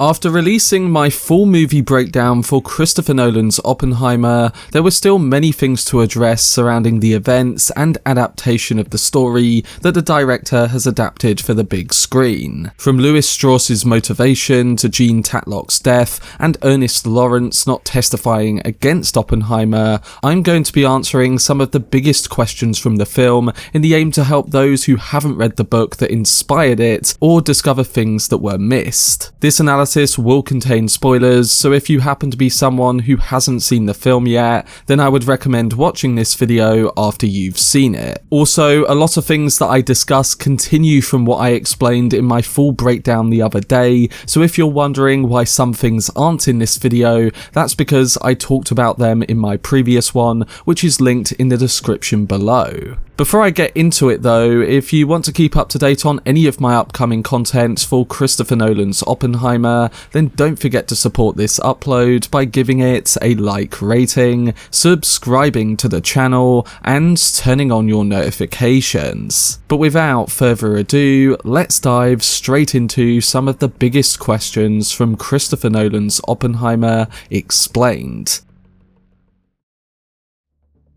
After releasing my full movie breakdown for Christopher Nolan's Oppenheimer, there were still many things to address surrounding the events and adaptation of the story that the director has adapted for the big screen. From Lewis Strauss's motivation to Jean Tatlock's death and Ernest Lawrence not testifying against Oppenheimer, I'm going to be answering some of the biggest questions from the film in the aim to help those who haven't read the book that inspired it or discover things that were missed. This analysis will contain spoilers, so if you happen to be someone who hasn't seen the film yet, then I would recommend watching this video after you've seen it. Also, a lot of things that I discuss continue from what I explained in my full breakdown the other day, so if you're wondering why some things aren't in this video, that's because I talked about them in my previous one, which is linked in the description below. Before I get into it though, if you want to keep up to date on any of my upcoming content for Christopher Nolan's Oppenheimer, then don't forget to support this upload by giving it a like rating, subscribing to the channel, and turning on your notifications. But without further ado, let's dive straight into some of the biggest questions from Christopher Nolan's Oppenheimer Explained.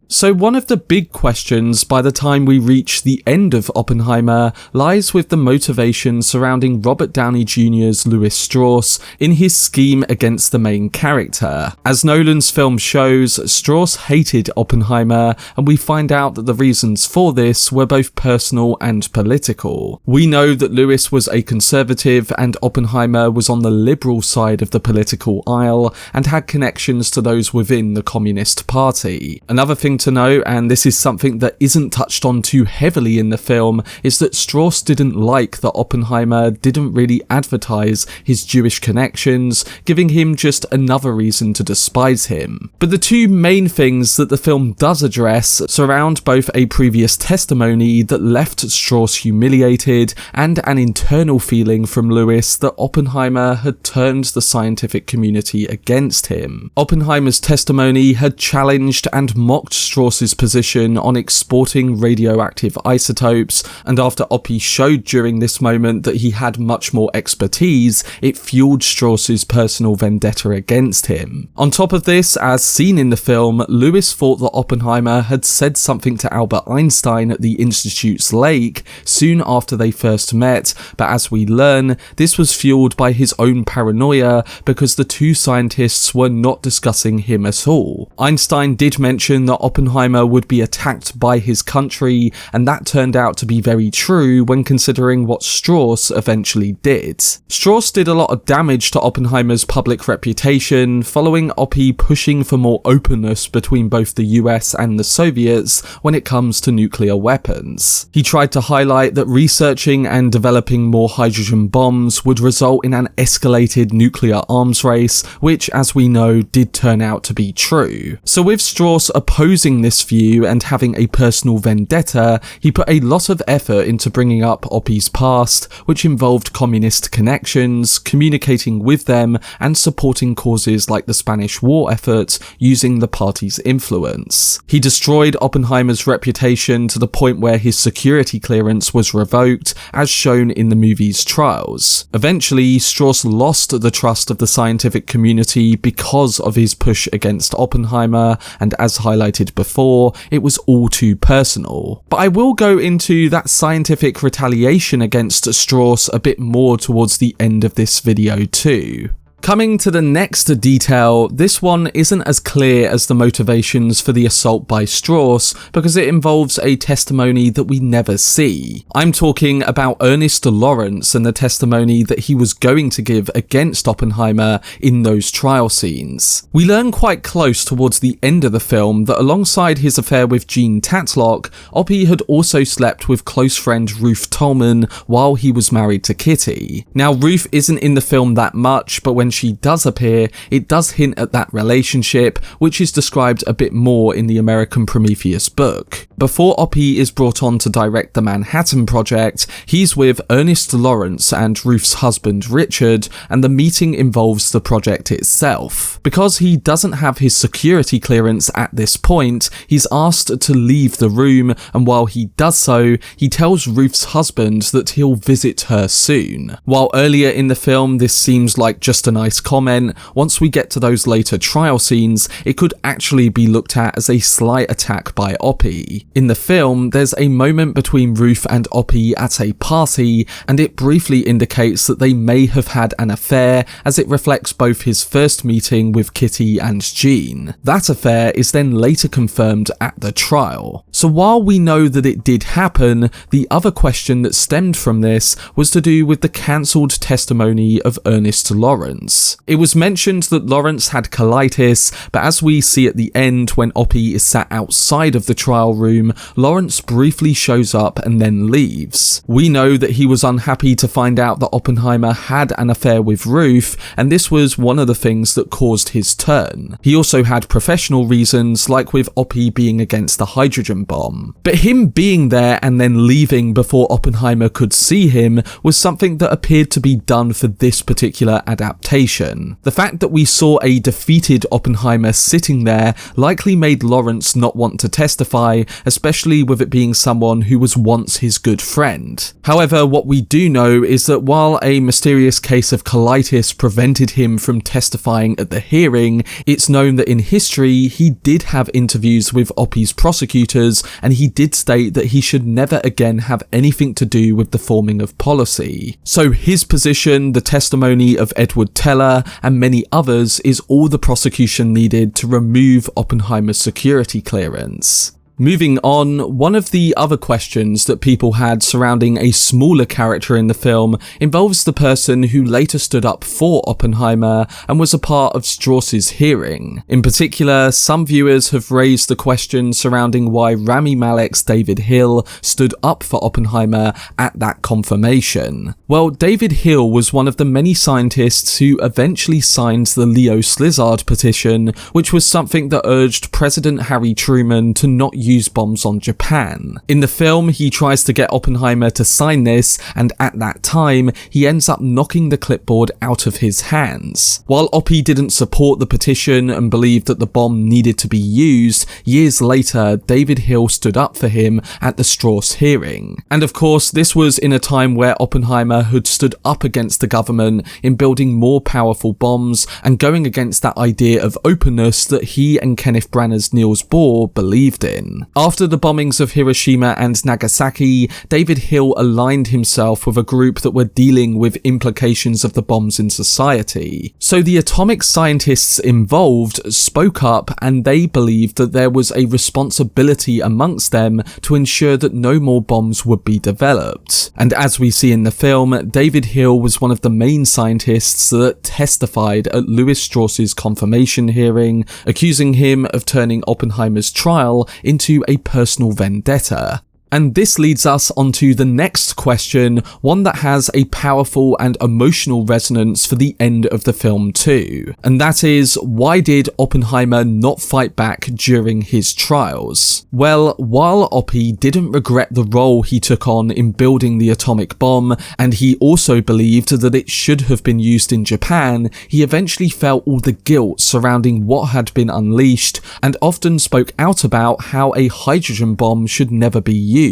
So one of the big questions by the time we reach the end of Oppenheimer lies with the motivation surrounding Robert Downey Jr.'s Lewis Strauss in his scheme against the main character. As Nolan's film shows, Strauss hated Oppenheimer, and we find out that the reasons for this were both personal and political. We know that Lewis was a conservative and Oppenheimer was on the liberal side of the political aisle and had connections to those within the Communist Party. Another thing to know, and this is something that isn't touched on too heavily in the film, is that Strauss didn't like that Oppenheimer didn't really advertise his Jewish connections, giving him just another reason to despise him. But the two main things that the film does address surround both a previous testimony that left Strauss humiliated and an internal feeling from Lewis that Oppenheimer had turned the scientific community against him. Oppenheimer's testimony had challenged and mocked Strauss's position on exporting radioactive isotopes, and after Oppie showed during this moment that he had much more expertise, it fueled Strauss's personal vendetta against him. On top of this, as seen in the film, Lewis thought that Oppenheimer had said something to Albert Einstein at the Institute's lake soon after they first met, but as we learn, this was fueled by his own paranoia because the two scientists were not discussing him at all. Einstein did mention that Oppenheimer would be attacked by his country, and that turned out to be very true when considering what Strauss eventually did. Strauss did a lot of damage to Oppenheimer's public reputation, following Oppie pushing for more openness between both the US and the Soviets when it comes to nuclear weapons. He tried to highlight that researching and developing more hydrogen bombs would result in an escalated nuclear arms race, which, as we know, did turn out to be true. So with Strauss opposing this view and having a personal vendetta, he put a lot of effort into bringing up Oppie's past, which involved communist connections, communicating with them, and supporting causes like the Spanish War effort using the party's influence. He destroyed Oppenheimer's reputation to the point where his security clearance was revoked, as shown in the movie's trials. Eventually, Strauss lost the trust of the scientific community because of his push against Oppenheimer, and as highlighted before, it was all too personal. But I will go into that scientific retaliation against Strauss a bit more towards the end of this video too. Coming to the next detail, this one isn't as clear as the motivations for the assault by Strauss because it involves a testimony that we never see. I'm talking about Ernest Lawrence and the testimony that he was going to give against Oppenheimer in those trial scenes. We learn quite close towards the end of the film that alongside his affair with Jean Tatlock, Oppie had also slept with close friend Ruth Tolman while he was married to Kitty. Now, Ruth isn't in the film that much, but when she does appear, it does hint at that relationship, which is described a bit more in the American Prometheus book. Before Oppie is brought on to direct the Manhattan Project, he's with Ernest Lawrence and Ruth's husband Richard, and the meeting involves the project itself. Because he doesn't have his security clearance at this point, he's asked to leave the room, and while he does so, he tells Ruth's husband that he'll visit her soon. While earlier in the film this seems like just a nice comment, once we get to those later trial scenes, it could actually be looked at as a slight attack by Oppie. In the film, there's a moment between Ruth and Oppie at a party, and it briefly indicates that they may have had an affair, as it reflects both his first meeting with Kitty and Jean. That affair is then later confirmed at the trial. So while we know that it did happen, the other question that stemmed from this was to do with the cancelled testimony of Ernest Lawrence. It was mentioned that Lawrence had colitis, but as we see at the end when Oppie is sat outside of the trial room, Lawrence briefly shows up and then leaves. We know that he was unhappy to find out that Oppenheimer had an affair with Ruth, and this was one of the things that caused his turn. He also had professional reasons, like with Oppie being against the hydrogen bomb. But him being there and then leaving before Oppenheimer could see him was something that appeared to be done for this particular adaptation. The fact that we saw a defeated Oppenheimer sitting there likely made Lawrence not want to testify, especially with it being someone who was once his good friend. However, what we do know is that while a mysterious case of colitis prevented him from testifying at the hearing, it's known that in history he did have interviews with Oppie's prosecutors, and he did state that he should never again have anything to do with the forming of policy. So his position, the testimony of Edward Teller, and many others is all the prosecution needed to remove Oppenheimer's security clearance. Moving on, one of the other questions that people had surrounding a smaller character in the film involves the person who later stood up for Oppenheimer and was a part of Strauss's hearing. In particular, some viewers have raised the question surrounding why Rami Malek's David Hill stood up for Oppenheimer at that confirmation. Well, David Hill was one of the many scientists who eventually signed the Leo Szilard petition, which was something that urged President Harry Truman to not use bombs on Japan. In the film, he tries to get Oppenheimer to sign this, and at that time, he ends up knocking the clipboard out of his hands. While Oppie didn't support the petition and believed that the bomb needed to be used, years later, David Hill stood up for him at the Strauss hearing. And of course, this was in a time where Oppenheimer had stood up against the government in building more powerful bombs and going against that idea of openness that he and Kenneth Branagh's Niels Bohr believed in. After the bombings of Hiroshima and Nagasaki, David Hill aligned himself with a group that were dealing with implications of the bombs in society. So the atomic scientists involved spoke up, and they believed that there was a responsibility amongst them to ensure that no more bombs would be developed. And as we see in the film, David Hill was one of the main scientists that testified at Lewis Strauss's confirmation hearing, accusing him of turning Oppenheimer's trial into a personal vendetta. And this leads us onto the next question, one that has a powerful and emotional resonance for the end of the film too. And that is, why did Oppenheimer not fight back during his trials? Well, while Oppie didn't regret the role he took on in building the atomic bomb, and he also believed that it should have been used in Japan, he eventually felt all the guilt surrounding what had been unleashed, and often spoke out about how a hydrogen bomb should never be used.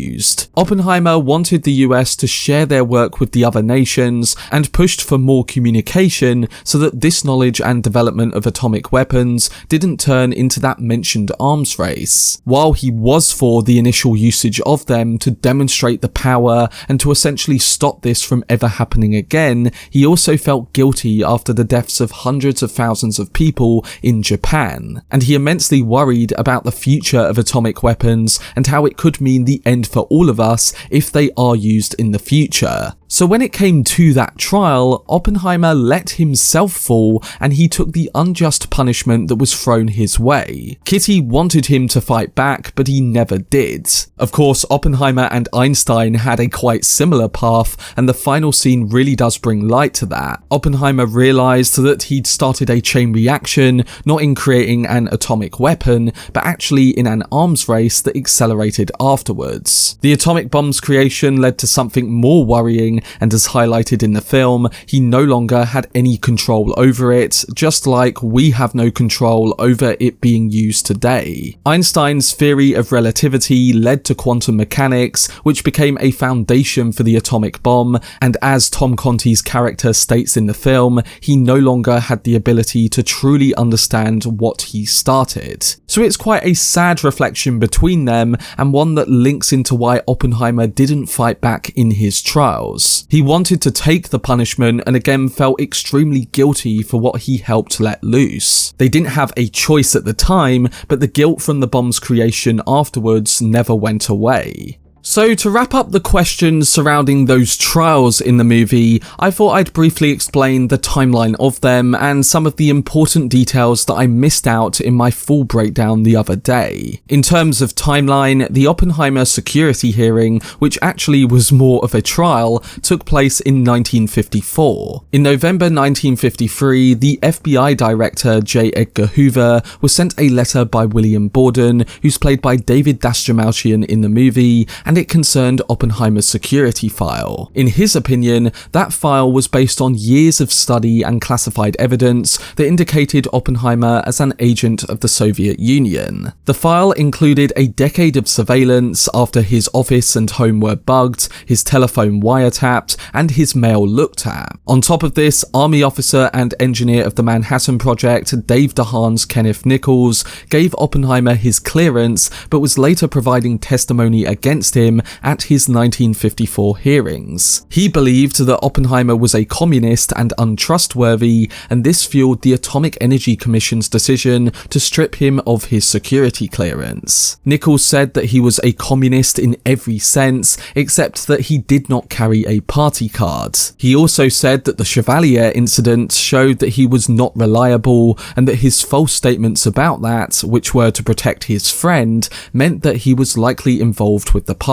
Oppenheimer wanted the US to share their work with the other nations and pushed for more communication so that this knowledge and development of atomic weapons didn't turn into that mentioned arms race. While he was for the initial usage of them to demonstrate the power and to essentially stop this from ever happening again, he also felt guilty after the deaths of hundreds of thousands of people in Japan, and he immensely worried about the future of atomic weapons and how it could mean the end for all of us if they are used in the future. So when it came to that trial, Oppenheimer let himself fall and he took the unjust punishment that was thrown his way. Kitty wanted him to fight back, but he never did. Of course, Oppenheimer and Einstein had a quite similar path, and the final scene really does bring light to that. Oppenheimer realized that he'd started a chain reaction, not in creating an atomic weapon, but actually in an arms race that accelerated afterwards. The atomic bomb's creation led to something more worrying, and as highlighted in the film, he no longer had any control over it, just like we have no control over it being used today. Einstein's theory of relativity led to quantum mechanics, which became a foundation for the atomic bomb, and as Tom Conti's character states in the film, he no longer had the ability to truly understand what he started. So it's quite a sad reflection between them, and one that links into why Oppenheimer didn't fight back in his trials. He wanted to take the punishment and again felt extremely guilty for what he helped let loose. They didn't have a choice at the time, but the guilt from the bomb's creation afterwards never went away. So to wrap up the questions surrounding those trials in the movie, I thought I'd briefly explain the timeline of them and some of the important details that I missed out in my full breakdown the other day. In terms of timeline, the Oppenheimer security hearing, which actually was more of a trial, took place in 1954. In November 1953, the FBI director J. Edgar Hoover was sent a letter by William Borden, who's played by David Dastmalchian in the movie, and it concerned Oppenheimer's security file. In his opinion, that file was based on years of study and classified evidence that indicated Oppenheimer as an agent of the Soviet Union. The file included a decade of surveillance after his office and home were bugged, his telephone wiretapped, and his mail looked at. On top of this, Army officer and engineer of the Manhattan Project, Dave DeHaan's Kenneth Nichols, gave Oppenheimer his clearance, but was later providing testimony against him at his 1954 hearings. He believed that Oppenheimer was a communist and untrustworthy, and this fueled the Atomic Energy Commission's decision to strip him of his security clearance. Nichols said that he was a communist in every sense, except that he did not carry a party card. He also said that the Chevalier incident showed that he was not reliable, and that his false statements about that, which were to protect his friend, meant that he was likely involved with the party.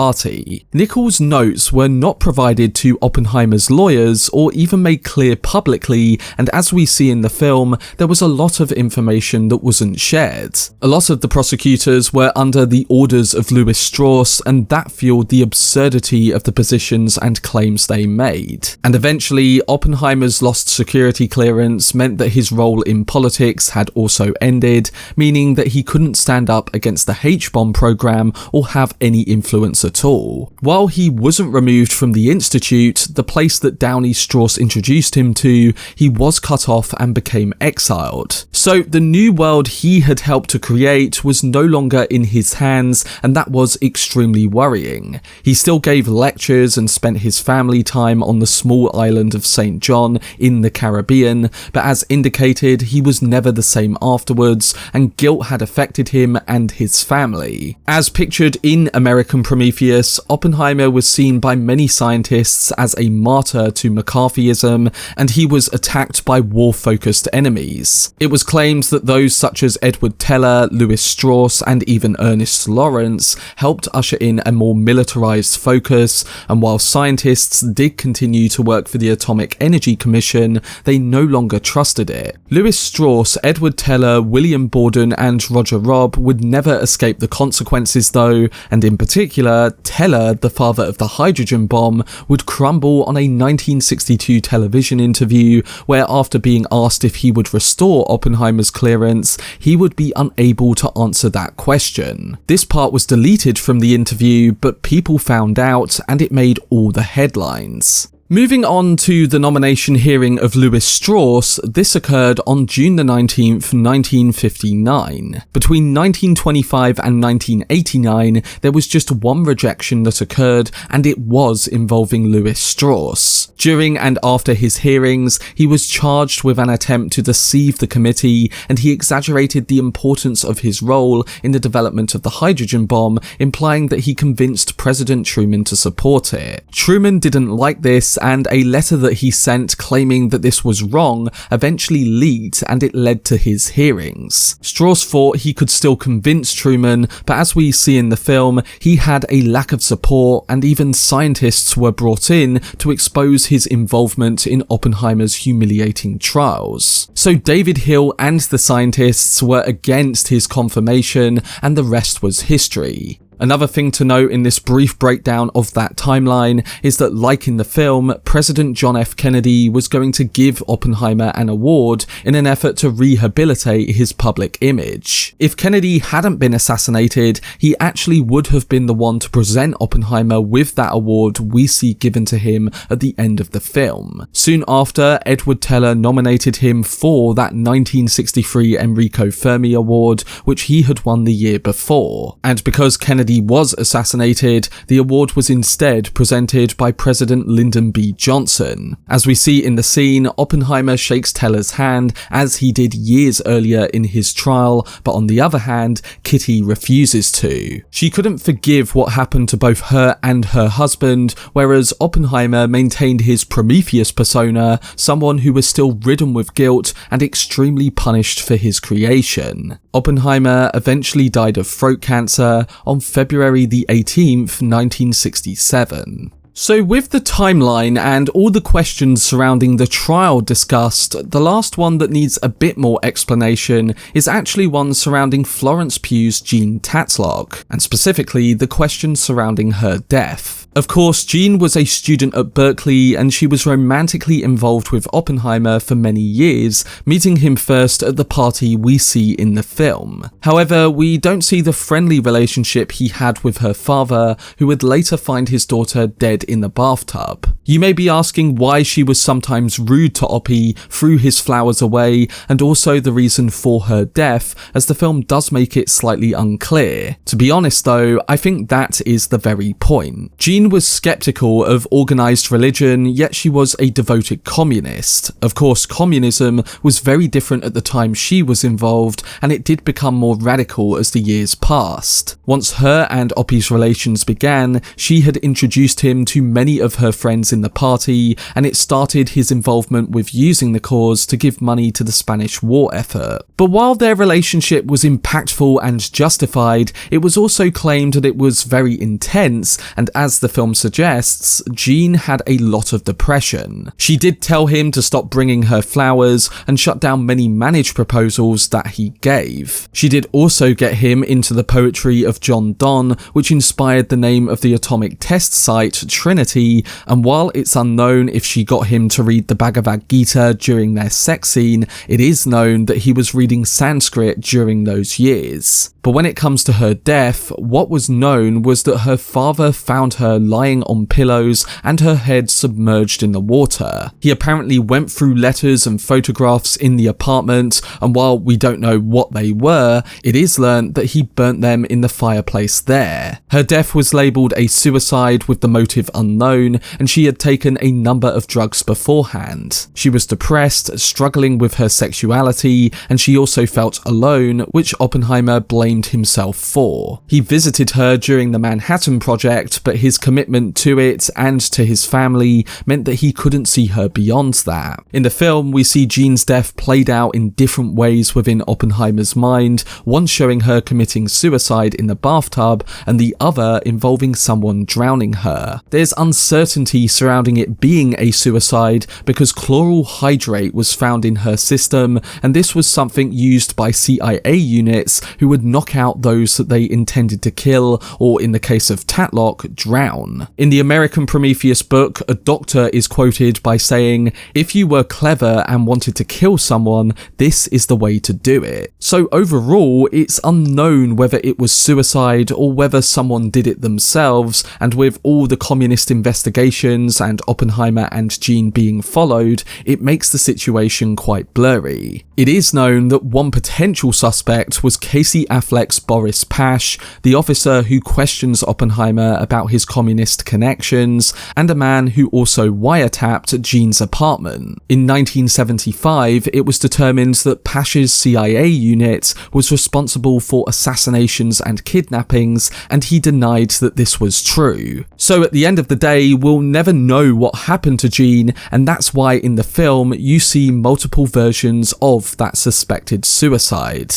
Nichols' notes were not provided to Oppenheimer's lawyers or even made clear publicly, and as we see in the film, there was a lot of information that wasn't shared. A lot of the prosecutors were under the orders of Lewis Strauss, and that fueled the absurdity of the positions and claims they made. And eventually, Oppenheimer's lost security clearance meant that his role in politics had also ended, meaning that he couldn't stand up against the H-bomb program or have any influence at all. While he wasn't removed from the institute, the place that Downey Strauss introduced him to, he was cut off and became exiled. So the new world he had helped to create was no longer in his hands, and that was extremely worrying. He still gave lectures and spent his family time on the small island of St. John in the Caribbean, but as indicated, he was never the same afterwards, and guilt had affected him and his family. As pictured in American Prometheus, Oppenheimer was seen by many scientists as a martyr to McCarthyism, and he was attacked by war-focused enemies. It was claimed that those such as Edward Teller, Lewis Strauss, and even Ernest Lawrence helped usher in a more militarized focus, and while scientists did continue to work for the Atomic Energy Commission, they no longer trusted it. Lewis Strauss, Edward Teller, William Borden, and Roger Robb would never escape the consequences though, and in particular, Teller, the father of the hydrogen bomb, would crumble on a 1962 television interview where, after being asked if he would restore Oppenheimer's clearance, he would be unable to answer that question. This part was deleted from the interview, but people found out and it made all the headlines. Moving on to the nomination hearing of Lewis Strauss, this occurred on June the 19th, 1959. Between 1925 and 1989, there was just one rejection that occurred, and it was involving Lewis Strauss. During and after his hearings, he was charged with an attempt to deceive the committee, and he exaggerated the importance of his role in the development of the hydrogen bomb, implying that he convinced President Truman to support it. Truman didn't like this, and a letter that he sent claiming that this was wrong eventually leaked, and it led to his hearings. Strauss thought he could still convince Truman, but as we see in the film, he had a lack of support, and even scientists were brought in to expose his involvement in Oppenheimer's humiliating trials. So David Hill and the scientists were against his confirmation, and the rest was history. Another thing to note in this brief breakdown of that timeline is that, like in the film, President John F. Kennedy was going to give Oppenheimer an award in an effort to rehabilitate his public image. If Kennedy hadn't been assassinated, he actually would have been the one to present Oppenheimer with that award we see given to him at the end of the film. Soon after, Edward Teller nominated him for that 1963 Enrico Fermi Award, which he had won the year before. And because Kennedy was assassinated, the award was instead presented by President Lyndon B. Johnson. As we see in the scene, Oppenheimer shakes Teller's hand as he did years earlier in his trial, but on the other hand, Kitty refuses to. She couldn't forgive what happened to both her and her husband, whereas Oppenheimer maintained his Prometheus persona, someone who was still ridden with guilt and extremely punished for his creation. Oppenheimer eventually died of throat cancer on February the 18th, 1967. So with the timeline and all the questions surrounding the trial discussed, the last one that needs a bit more explanation is actually one surrounding Florence Pugh's Jean Tatlock, and specifically the question surrounding her death. Of course, Jean was a student at Berkeley, and she was romantically involved with Oppenheimer for many years, meeting him first at the party we see in the film. However, we don't see the friendly relationship he had with her father, who would later find his daughter dead in the bathtub. You may be asking why she was sometimes rude to Oppie, threw his flowers away, and also the reason for her death, as the film does make it slightly unclear. To be honest though, I think that is the very point. Jean was skeptical of organised religion, yet she was a devoted communist. Of course, communism was very different at the time she was involved, and it did become more radical as the years passed. Once her and Oppie's relations began, she had introduced him to many of her friends in the party, and it started his involvement with using the cause to give money to the Spanish war effort. But while their relationship was impactful and justified, it was also claimed that it was very intense, and as the film suggests, Jean had a lot of depression. She did tell him to stop bringing her flowers and shut down many managed proposals that he gave. She did also get him into the poetry of John Donne, which inspired the name of the atomic test site, Trinity, and while it's unknown if she got him to read the Bhagavad Gita during their sex scene, it is known that he was reading Sanskrit during those years. But when it comes to her death, what was known was that her father found her lying on pillows and her head submerged in the water. He apparently went through letters and photographs in the apartment, and while we don't know what they were, it is learnt that he burnt them in the fireplace there. Her death was labelled a suicide with the motive unknown, and she had taken a number of drugs beforehand. She was depressed, struggling with her sexuality, and she also felt alone, which Oppenheimer blamed himself for. He visited her during the Manhattan Project, but his commitment to it and to his family meant that he couldn't see her beyond that. In the film, we see Jean's death played out in different ways within Oppenheimer's mind, one showing her committing suicide in the bathtub, and the other involving someone drowning her. There's uncertainty surrounding it being a suicide because chloral hydrate was found in her system, and this was something used by CIA units who would knock out those that they intended to kill, or in the case of Tatlock, drown. In the American Prometheus book, a doctor is quoted by saying, "If you were clever and wanted to kill someone, this is the way to do it." So overall, it's unknown whether it was suicide or whether someone did it themselves, and with all the communist investigations and Oppenheimer and Jean being followed, it makes the situation quite blurry. It is known that one potential suspect was Casey Affleck reflects Boris Pash, the officer who questions Oppenheimer about his communist connections, and a man who also wiretapped Gene's apartment. In 1975, it was determined that Pash's CIA unit was responsible for assassinations and kidnappings, and he denied that this was true. So at the end of the day, we'll never know what happened to Gene, and that's why in the film you see multiple versions of that suspected suicide.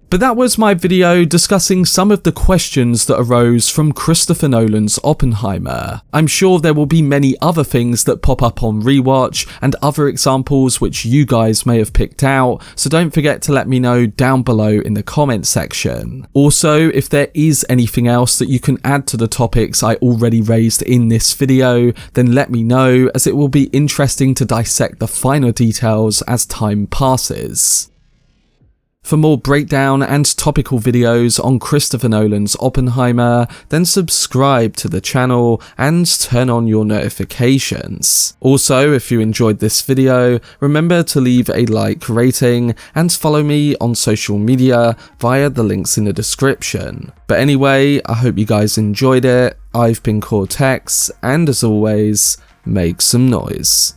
But that was my video discussing some of the questions that arose from Christopher Nolan's Oppenheimer. I'm sure there will be many other things that pop up on rewatch and other examples which you guys may have picked out, so don't forget to let me know down below in the comment section. Also, if there is anything else that you can add to the topics I already raised in this video, then let me know, as it will be interesting to dissect the finer details as time passes. For more breakdown and topical videos on Christopher Nolan's Oppenheimer, then subscribe to the channel and turn on your notifications. Also, if you enjoyed this video, remember to leave a like rating and follow me on social media via the links in the description. But anyway, I hope you guys enjoyed it. I've been Cortex, and as always, make some noise.